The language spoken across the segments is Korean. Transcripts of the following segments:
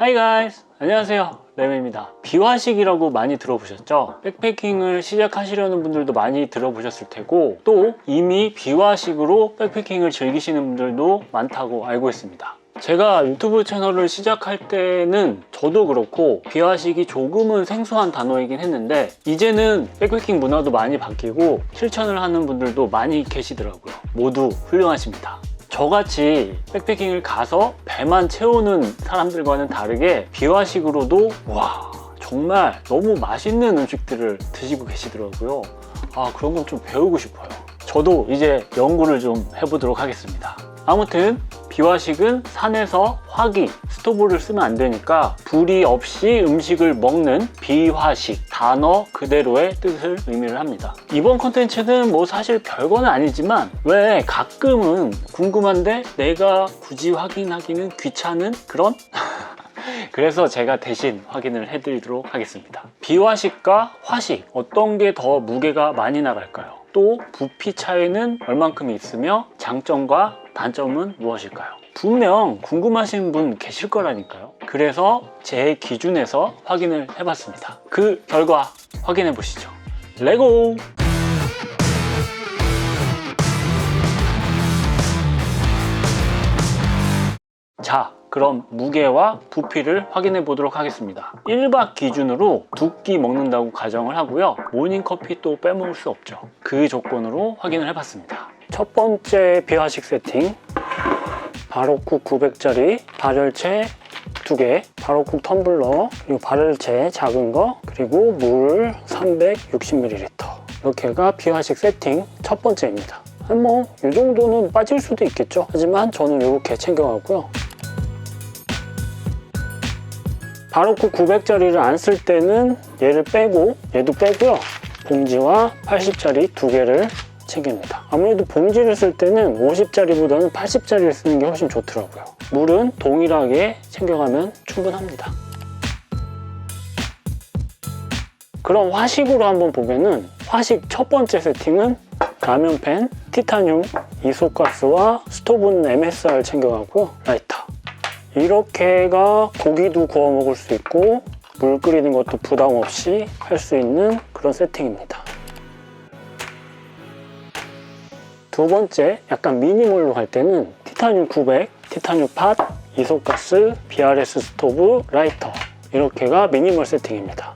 Hi guys! 안녕하세요, 레메입니다. 비화식이라고 많이 들어보셨죠? 백패킹을 시작하시려는 분들도 많이 들어보셨을 테고, 또 이미 비화식으로 백패킹을 즐기시는 분들도 많다고 알고 있습니다. 제가 유튜브 채널을 시작할 때는 저도 그렇고 비화식이 조금은 생소한 단어이긴 했는데, 이제는 백패킹 문화도 많이 바뀌고 실천을 하는 분들도 많이 계시더라고요. 모두 훌륭하십니다. 저같이 백패킹을 가서 배만 채우는 사람들과는 다르게 비화식으로도 와, 정말 너무 맛있는 음식들을 드시고 계시더라고요. 그런 건 좀 배우고 싶어요. 저도 이제 연구를 좀 해보도록 하겠습니다. 아무튼 비화식은 산에서 화기, 스토브를 쓰면 안 되니까 불이 없이 음식을 먹는 비화식, 단어 그대로의 뜻을 의미를 합니다. 이번 컨텐츠는 뭐 사실 별거는 아니지만 왜 가끔은 궁금한데 내가 굳이 확인하기는 귀찮은 그런? 그래서 제가 대신 확인을 해드리도록 하겠습니다. 비화식과 화식, 어떤 게 더 무게가 많이 나갈까요? 또 부피 차이는 얼만큼 있으며 장점과 단점은 무엇일까요? 분명 궁금하신 분 계실 거라니까요. 그래서 제 기준에서 확인을 해봤습니다. 그 결과 확인해 보시죠. 레고! 자, 그럼 무게와 부피를 확인해 보도록 하겠습니다. 1박 기준으로 2끼 먹는다고 가정을 하고요. 모닝커피 또 빼먹을 수 없죠. 그 조건으로 확인을 해봤습니다. 첫 번째 비화식 세팅, 바로쿡 900짜리 발열체 2개, 바로쿡 텀블러, 그리고 발열체 작은 거, 그리고 물 360ml, 이렇게가 비화식 세팅 첫 번째입니다. 뭐 이 정도는 빠질 수도 있겠죠. 하지만 저는 이렇게 챙겨가고요. 바로쿡 900짜리를 안 쓸 때는 얘를 빼고 얘도 빼고요. 봉지와 80짜리 2개를 챙깁니다. 아무래도 봉지를 쓸 때는 50짜리보다는 80짜리를 쓰는 게 훨씬 좋더라고요. 물은 동일하게 챙겨가면 충분합니다. 그럼 화식으로 한번 보면은, 화식 첫 번째 세팅은 라면팬, 티타늄, 이소가스와 스토브는 MSR 챙겨가고요. 라이터. 이렇게가 고기도 구워 먹을 수 있고 물 끓이는 것도 부담 없이 할 수 있는 그런 세팅입니다. 두 번째, 약간 미니멀로 갈 때는 티타늄 900, 티타늄 팟, 이소가스, BRS 스토브, 라이터, 이렇게가 미니멀 세팅입니다.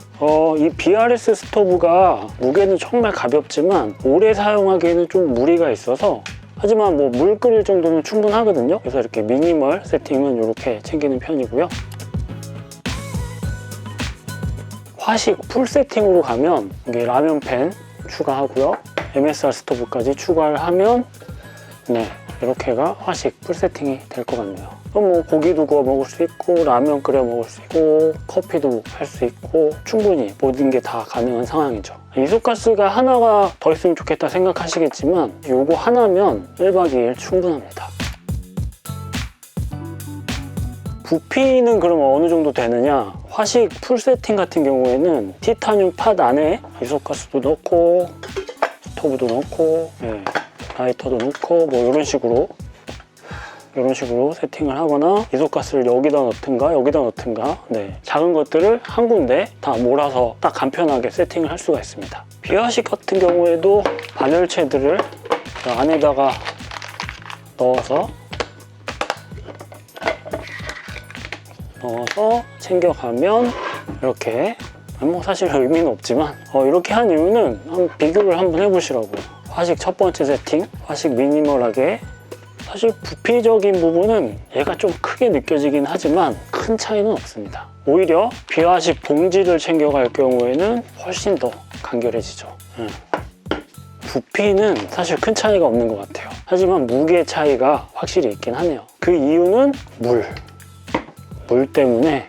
이 BRS 스토브가 무게는 정말 가볍지만 오래 사용하기에는 좀 무리가 있어서, 하지만 뭐 물 끓일 정도는 충분하거든요. 그래서 이렇게 미니멀 세팅은 이렇게 챙기는 편이고요. 화식 풀 세팅으로 가면 이게 라면팬 추가하고요. MSR 스토브까지 추가를 하면 이렇게가 화식 풀 세팅이 될 것 같네요. 그럼 뭐 고기도 구워 먹을 수 있고 라면 끓여 먹을 수 있고 커피도 할 수 있고 충분히 모든 게 다 가능한 상황이죠. 이소가스가 하나가 더 있으면 좋겠다 생각하시겠지만 요거 하나면 1박 2일 충분합니다. 부피는 그럼 어느 정도 되느냐? 화식 풀 세팅 같은 경우에는 티타늄 팟 안에 이소가스도 넣고 스토브도 넣고 라이터도 넣고 뭐 이런 식으로 세팅을 하거나 이소가스를 여기다 넣든가 작은 것들을 한 군데 다 몰아서 딱 간편하게 세팅을 할 수가 있습니다. 비화식 같은 경우에도 발열체들을 안에다가 넣어서 챙겨가면 이렇게, 뭐 사실 의미는 없지만 이렇게 한 이유는 비교를 한번 해보시라고요. 화식 첫 번째 세팅, 화식 미니멀하게. 사실 부피적인 부분은 얘가 좀 크게 느껴지긴 하지만 큰 차이는 없습니다. 오히려 비화식 봉지를 챙겨갈 경우에는 훨씬 더 간결해지죠. 부피는 사실 큰 차이가 없는 것 같아요. 하지만 무게 차이가 확실히 있긴 하네요. 그 이유는 물 때문에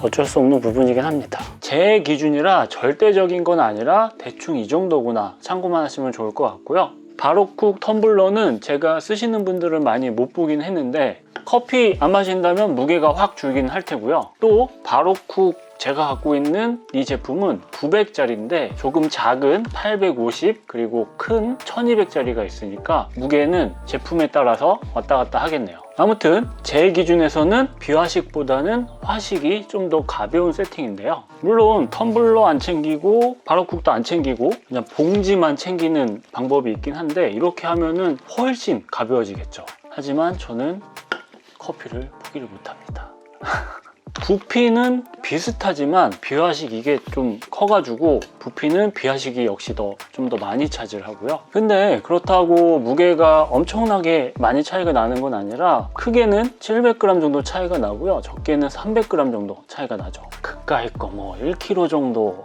어쩔 수 없는 부분이긴 합니다. 제 기준이라 절대적인 건 아니라 대충 이 정도구나 참고만 하시면 좋을 것 같고요. 바로쿡 텀블러는 제가 쓰시는 분들은 많이 못 보긴 했는데 커피 안 마신다면 무게가 확 줄긴 할 테고요. 또 바로쿡 제가 갖고 있는 이 제품은 900짜리인데 조금 작은 850 그리고 큰 1200짜리가 있으니까 무게는 제품에 따라서 왔다 갔다 하겠네요. 아무튼 제 기준에서는 비화식보다는 화식이 좀 더 가벼운 세팅인데요. 물론 텀블러 안 챙기고 바로쿡도 안 챙기고 그냥 봉지만 챙기는 방법이 있긴 한데 이렇게 하면은 훨씬 가벼워지겠죠. 하지만 저는 커피를 포기를 못합니다. 부피는 비슷하지만 비화식 이게 좀 커가지고 부피는 비화식이 역시 좀 더 많이 차지를 하고요. 근데 그렇다고 무게가 엄청나게 많이 차이가 나는 건 아니라 크게는 700g 정도 차이가 나고요. 적게는 300g 정도 차이가 나죠. 그까이 거 뭐 1kg 정도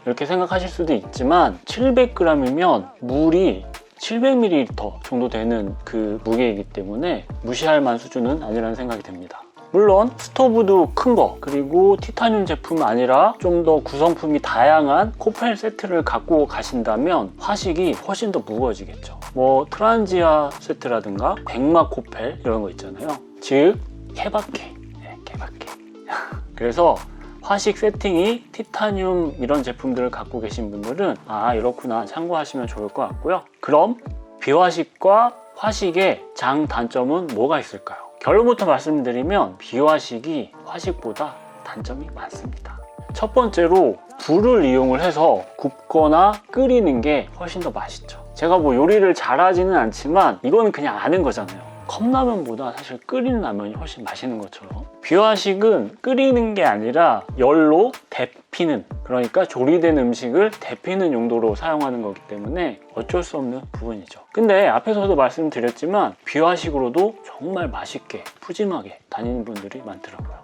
이렇게 생각하실 수도 있지만 700g이면 물이 700ml 정도 되는 그 무게이기 때문에 무시할 만한 수준은 아니라는 생각이 듭니다. 물론 스토브도 큰 거, 그리고 티타늄 제품 아니라 좀 더 구성품이 다양한 코펠 세트를 갖고 가신다면 화식이 훨씬 더 무거워지겠죠. 뭐 트란지아 세트라든가 백막 코펠 이런 거 있잖아요. 즉 케바케, 케바케. 그래서 화식 세팅이 티타늄 이런 제품들을 갖고 계신 분들은 아 이렇구나 참고하시면 좋을 것 같고요. 그럼 비화식과 화식의 장단점은 뭐가 있을까요? 결론부터 말씀드리면 비화식이 화식보다 단점이 많습니다. 첫 번째로 불을 이용을 해서 굽거나 끓이는 게 훨씬 더 맛있죠. 제가 뭐 요리를 잘하지는 않지만 이거는 그냥 아는 거잖아요. 컵라면보다 사실 끓이는 라면이 훨씬 맛있는 것처럼 비화식은 끓이는 게 아니라 열로 데피는, 그러니까 조리된 음식을 데피는 용도로 사용하는 거기 때문에 어쩔 수 없는 부분이죠. 근데 앞에서도 말씀드렸지만 비화식으로도 정말 맛있게 푸짐하게 다니는 분들이 많더라고요.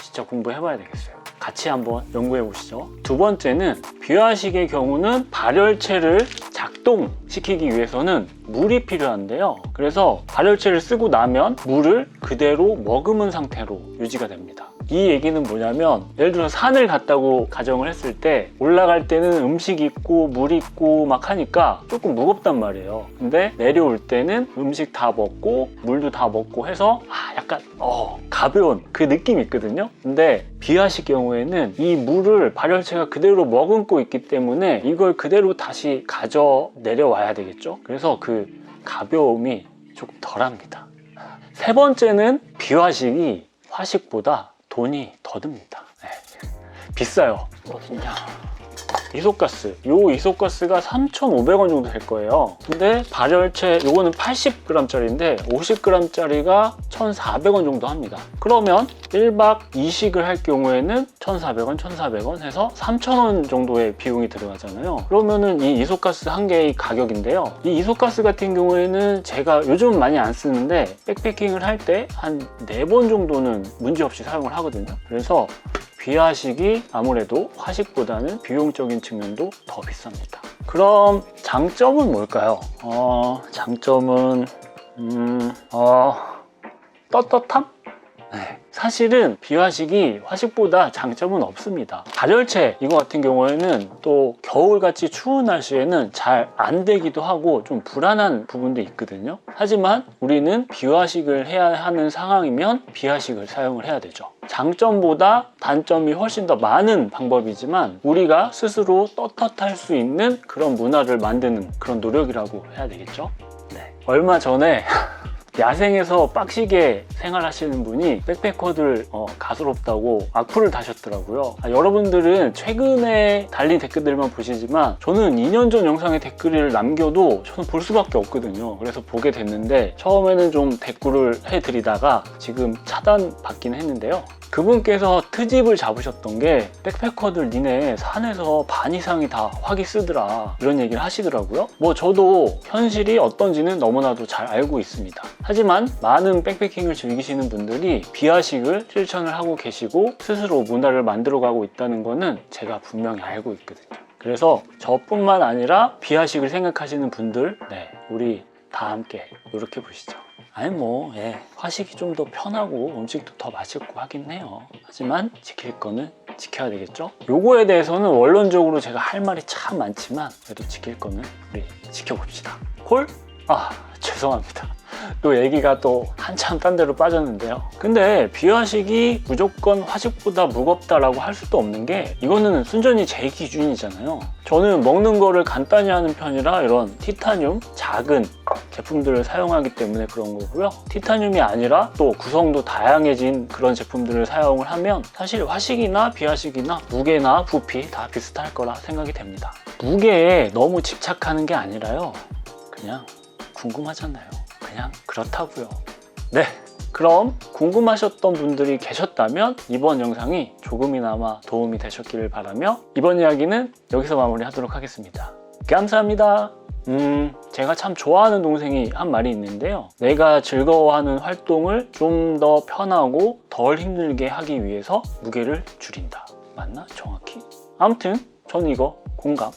진짜 공부해봐야 되겠어요. 같이 한번 연구해 보시죠. 두 번째는 비화식의 경우는 발열체를 작동시키기 위해서는 물이 필요한데요. 그래서 발열체를 쓰고 나면 물을 그대로 머금은 상태로 유지가 됩니다. 이 얘기는 뭐냐면 예를 들어 산을 갔다고 가정을 했을 때 올라갈 때는 음식 있고 물 있고 막 하니까 조금 무겁단 말이에요. 근데 내려올 때는 음식 다 먹고 물도 다 먹고 해서 약간 가벼운 그 느낌이 있거든요. 근데 비화식 경우에는 이 물을 발열체가 그대로 머금고 있기 때문에 이걸 그대로 다시 가져 내려와야 되겠죠. 그래서 그 가벼움이 조금 덜합니다. 세 번째는 비화식이 화식보다 돈이 더 듭니다. 비싸요. 어딨냐? 이소가스. 요 이소가스가 3,500원 정도 될 거예요. 근데 발열체 요거는 80g짜리인데 50g짜리가 1,400원 정도 합니다. 그러면 1박 2식을 할 경우에는 1,400원, 1,400원 해서 3,000원 정도의 비용이 들어가잖아요. 그러면은 이 이소가스 한 개의 가격인데요. 이 이소가스 같은 경우에는 제가 요즘 많이 안 쓰는데 백패킹을 할 때 한 4번 정도는 문제없이 사용을 하거든요. 그래서 비화식이 아무래도 화식보다는 비용적인 측면도 더 비쌉니다. 그럼 장점은 뭘까요? 장점은 떳떳함? 네. 사실은 비화식이 화식보다 장점은 없습니다. 발열체 이거 같은 경우에는 또 겨울같이 추운 날씨에는 잘 안 되기도 하고 좀 불안한 부분도 있거든요. 하지만 우리는 비화식을 해야 하는 상황이면 비화식을 사용을 해야 되죠. 장점보다 단점이 훨씬 더 많은 방법이지만 우리가 스스로 떳떳할 수 있는 그런 문화를 만드는 그런 노력이라고 해야 되겠죠. 네. 얼마 전에 야생에서 빡시게 생활하시는 분이 백패커들 가소롭다고 악플을 다셨더라고요. 여러분들은 최근에 달린 댓글들만 보시지만 저는 2년 전 영상에 댓글을 남겨도 저는 볼 수밖에 없거든요. 그래서 보게 됐는데 처음에는 좀 댓글을 해드리다가 지금 차단받긴 했는데요. 그분께서 트집을 잡으셨던 게 백패커들 니네 산에서 반 이상이 다 화기 쓰더라 이런 얘기를 하시더라고요. 뭐 저도 현실이 어떤지는 너무나도 잘 알고 있습니다. 하지만 많은 백패킹을 즐기시는 분들이 비화식을 실천을 하고 계시고 스스로 문화를 만들어가고 있다는 거는 제가 분명히 알고 있거든요. 그래서 저뿐만 아니라 비화식을 생각하시는 분들 우리 다 함께 노력해 보시죠. 화식이 좀 더 편하고 음식도 더 맛있고 하긴 해요. 하지만 지킬 거는 지켜야 되겠죠? 요거에 대해서는 원론적으로 제가 할 말이 참 많지만 그래도 지킬 거는 우리 지켜봅시다. 콜? 죄송합니다. 또 얘기가 또 한참 딴 데로 빠졌는데요. 근데 비화식이 무조건 화식보다 무겁다라고 할 수도 없는 게 이거는 순전히 제 기준이잖아요. 저는 먹는 거를 간단히 하는 편이라 이런 티타늄 작은 제품들을 사용하기 때문에 그런 거고요. 티타늄이 아니라 또 구성도 다양해진 그런 제품들을 사용을 하면 사실 화식이나 비화식이나 무게나 부피 다 비슷할 거라 생각이 됩니다. 무게에 너무 집착하는 게 아니라요. 그냥 궁금하잖아요. 그냥 그렇다고요. 네, 그럼 궁금하셨던 분들이 계셨다면 이번 영상이 조금이나마 도움이 되셨기를 바라며 이번 이야기는 여기서 마무리하도록 하겠습니다. 감사합니다. 제가 참 좋아하는 동생이 한 말이 있는데요. 내가 즐거워하는 활동을 좀 더 편하고 덜 힘들게 하기 위해서 무게를 줄인다. 맞나? 정확히? 아무튼 저는 이거 공감.